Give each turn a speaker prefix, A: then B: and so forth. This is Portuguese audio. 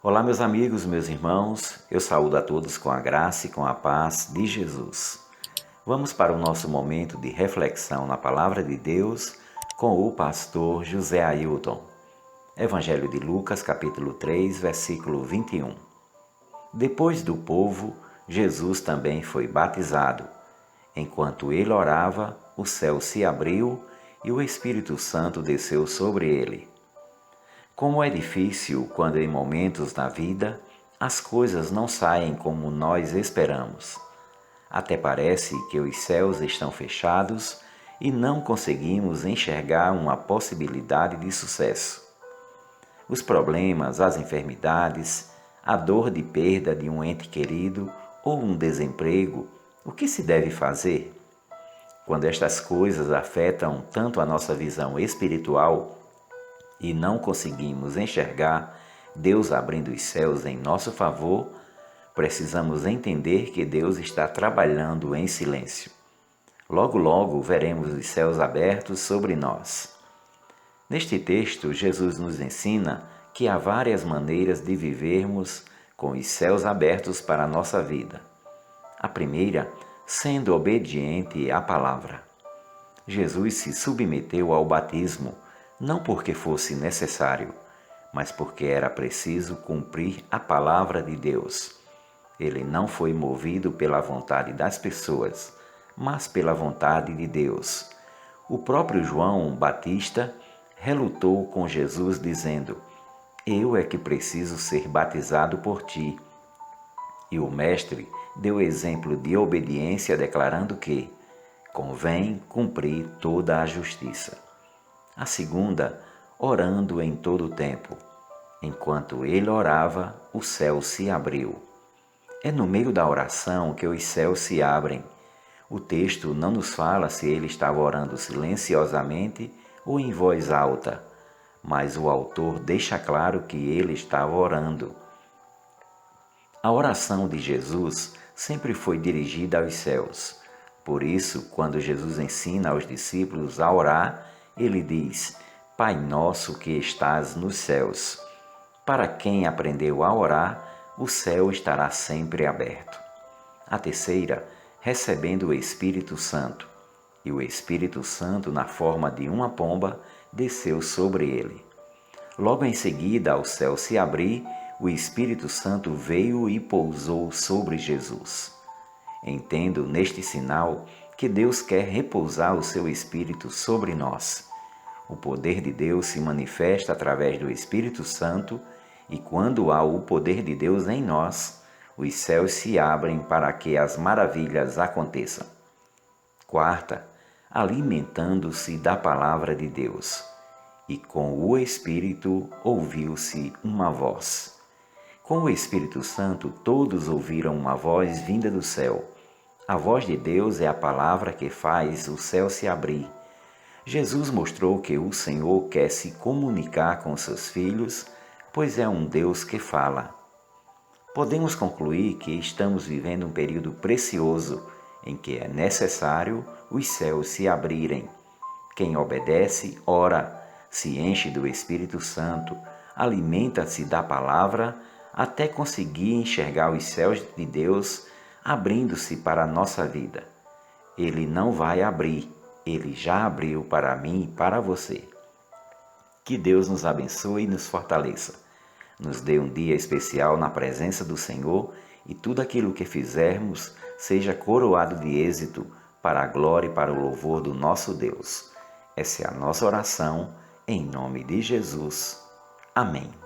A: Olá, meus amigos, meus irmãos, eu saúdo a todos com a graça e com a paz de Jesus. Vamos para o nosso momento de reflexão na Palavra de Deus com o pastor José Ailton. Evangelho de Lucas, capítulo 3, versículo 21. Depois do povo, Jesus também foi batizado. Enquanto ele orava, o céu se abriu e o Espírito Santo desceu sobre ele. Como é difícil quando em momentos da vida as coisas não saem como nós esperamos. Até parece que os céus estão fechados e não conseguimos enxergar uma possibilidade de sucesso. Os problemas, as enfermidades, a dor de perda de um ente querido ou um desemprego, o que se deve fazer? Quando estas coisas afetam tanto a nossa visão espiritual e não conseguimos enxergar Deus abrindo os céus em nosso favor, precisamos entender que Deus está trabalhando em silêncio. Logo, logo veremos os céus abertos sobre nós. Neste texto, Jesus nos ensina que há várias maneiras de vivermos com os céus abertos para a nossa vida. A primeira, sendo obediente à palavra. Jesus se submeteu ao batismo, não porque fosse necessário, mas porque era preciso cumprir a palavra de Deus. Ele não foi movido pela vontade das pessoas, mas pela vontade de Deus. O próprio João Batista relutou com Jesus, dizendo: "Eu é que preciso ser batizado por ti." E o Mestre deu exemplo de obediência, declarando que convém cumprir toda a justiça. A segunda, orando em todo o tempo. Enquanto ele orava, o céu se abriu. É no meio da oração que os céus se abrem. O texto não nos fala se ele estava orando silenciosamente ou em voz alta, mas o autor deixa claro que ele estava orando. A oração de Jesus sempre foi dirigida aos céus. Por isso, quando Jesus ensina aos discípulos a orar, ele diz: "Pai nosso que estás nos céus." Para quem aprendeu a orar, o céu estará sempre aberto. A terceira, recebendo o Espírito Santo. E o Espírito Santo, na forma de uma pomba, desceu sobre ele. Logo em seguida, ao céu se abrir, o Espírito Santo veio e pousou sobre Jesus. Entendo neste sinal que Deus quer repousar o seu Espírito sobre nós. O poder de Deus se manifesta através do Espírito Santo e quando há o poder de Deus em nós, os céus se abrem para que as maravilhas aconteçam. Quarta, alimentando-se da palavra de Deus. E com o Espírito ouviu-se uma voz. Com o Espírito Santo todos ouviram uma voz vinda do céu. A voz de Deus é a palavra que faz o céu se abrir. Jesus mostrou que o Senhor quer se comunicar com seus filhos, pois é um Deus que fala. Podemos concluir que estamos vivendo um período precioso em que é necessário os céus se abrirem. Quem obedece, ora, se enche do Espírito Santo, alimenta-se da palavra até conseguir enxergar os céus de Deus abrindo-se para a nossa vida. Ele não vai abrir, ele já abriu para mim e para você. Que Deus nos abençoe e nos fortaleça. Nos dê um dia especial na presença do Senhor e tudo aquilo que fizermos seja coroado de êxito para a glória e para o louvor do nosso Deus. Essa é a nossa oração, em nome de Jesus. Amém.